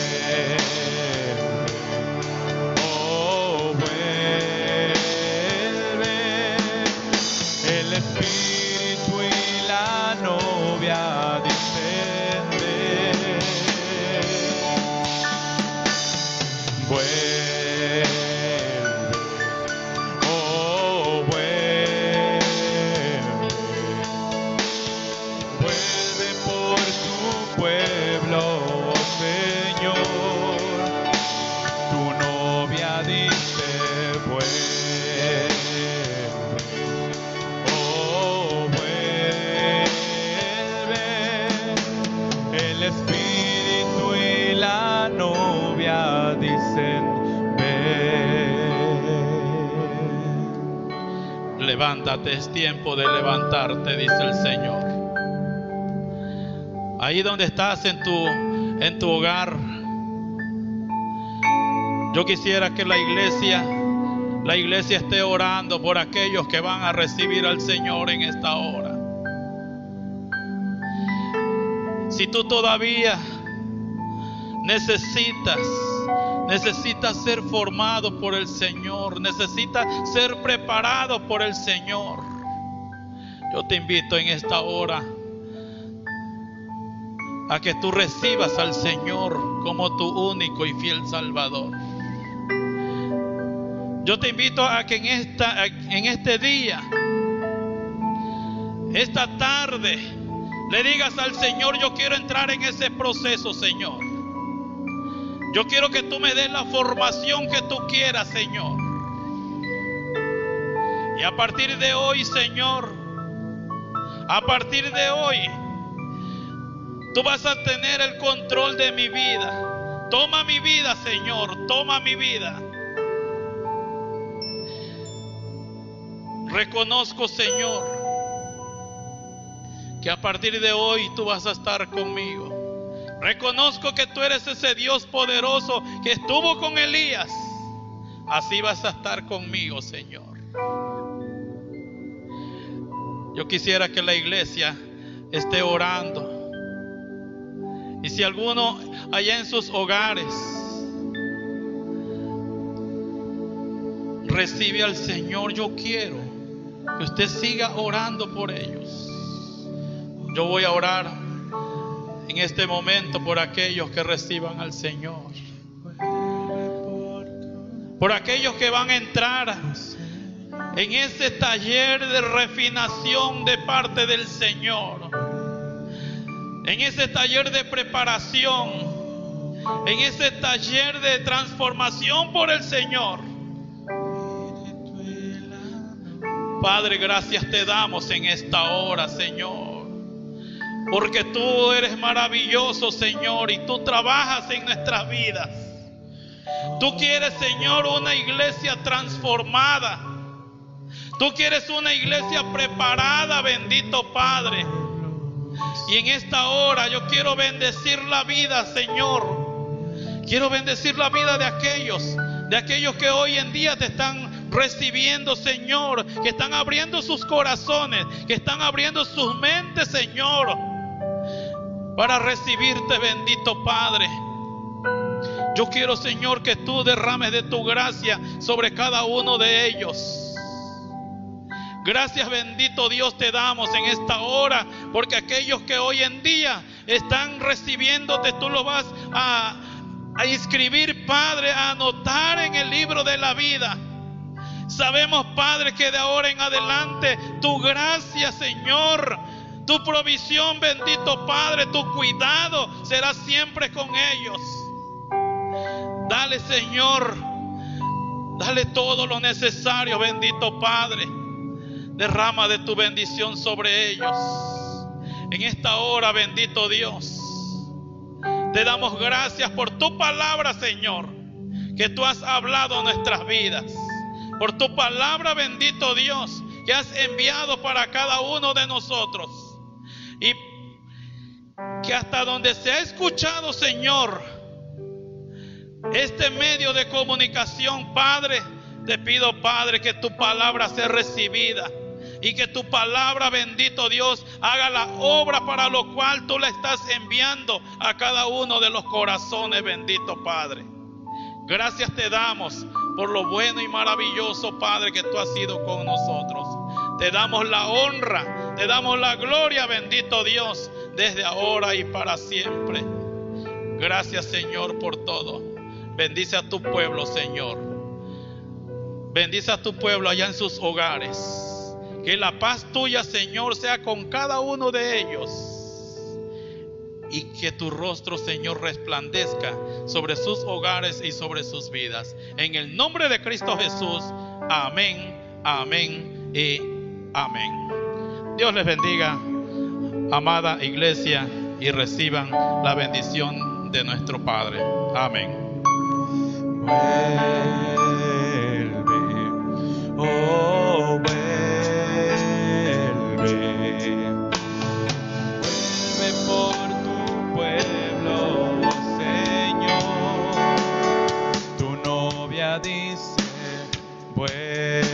oh vuelve. El espíritu y la novia dicen ven. Vuelve, oh vuelve. Vuelve por tu pueblo, oh Señor. Tu novia dice vuelve, oh vuelve. El espíritu y la novia dicen ven. Levántate, es tiempo de levantarte, dice el Señor. Ahí donde estás en tu hogar, yo quisiera que la iglesia esté orando por aquellos que van a recibir al Señor en esta hora. Si tú todavía necesitas ser formado por el Señor, necesitas ser preparado por el Señor, yo te invito en esta hora a que tú recibas al Señor como tu único y fiel Salvador. Yo te invito a que en este día, esta tarde, le digas al Señor: yo quiero entrar en ese proceso, Señor. Yo quiero que tú me des la formación que tú quieras, Señor. Y a partir de hoy, Señor, a partir de hoy, tú vas a tener el control de mi vida. Toma mi vida, Señor, toma mi vida. Reconozco, Señor, que a partir de hoy tú vas a estar conmigo. Reconozco que tú eres ese Dios poderoso que estuvo con Elías. Así vas a estar conmigo, Señor. Yo quisiera que la iglesia esté orando. Y si alguno allá en sus hogares recibe al Señor, yo quiero que usted siga orando por ellos. Yo voy a orar en este momento por aquellos que reciban al Señor, por aquellos que van a entrar en ese taller de refinación de parte del Señor, en ese taller de preparación, en ese taller de transformación por el Señor. Padre, gracias te damos en esta hora, Señor, porque tú eres maravilloso, Señor, y tú trabajas en nuestras vidas. Tú quieres, Señor, una iglesia transformada. Tú quieres una iglesia preparada, bendito Padre. Y en esta hora yo quiero bendecir la vida, Señor. Quiero bendecir la vida de aquellos que hoy en día te están recibiendo, Señor, que están abriendo sus corazones, que están abriendo sus mentes, Señor, para recibirte, bendito Padre. Yo quiero, Señor, que tú derrames de tu gracia sobre cada uno de ellos. Gracias, bendito Dios, te damos en esta hora, porque aquellos que hoy en día están recibiéndote, tú los vas a a inscribir, Padre, a anotar en el libro de la vida. Sabemos, Padre, que de ahora en adelante tu gracia, Señor, tu provisión, bendito Padre, tu cuidado será siempre con ellos. Dale, Señor, dale todo lo necesario, bendito Padre. Derrama de tu bendición sobre ellos. En esta hora, bendito Dios, te damos gracias por tu palabra, Señor, que tú has hablado a nuestras vidas. Por tu palabra, bendito Dios, que has enviado para cada uno de nosotros. Y que hasta donde se ha escuchado, Señor, este medio de comunicación, Padre, te pido, Padre, que tu palabra sea recibida. Y que tu palabra, bendito Dios, haga la obra para lo cual tú la estás enviando a cada uno de los corazones, bendito Padre. Gracias te damos por lo bueno y maravilloso, Padre, que tú has sido con nosotros. Te damos la honra, te damos la gloria, bendito Dios, desde ahora y para siempre. Gracias, Señor, por todo. Bendice a tu pueblo, Señor. Bendice a tu pueblo allá en sus hogares. Que la paz tuya, Señor, sea con cada uno de ellos. Y que tu rostro, Señor, resplandezca sobre sus hogares y sobre sus vidas. En el nombre de Cristo Jesús. Amén, amén y amén. Dios les bendiga, amada iglesia, y reciban la bendición de nuestro Padre. Amén. Vuelve, oh, vuelve por tu pueblo, oh Señor. Tu novia dice, vuelve.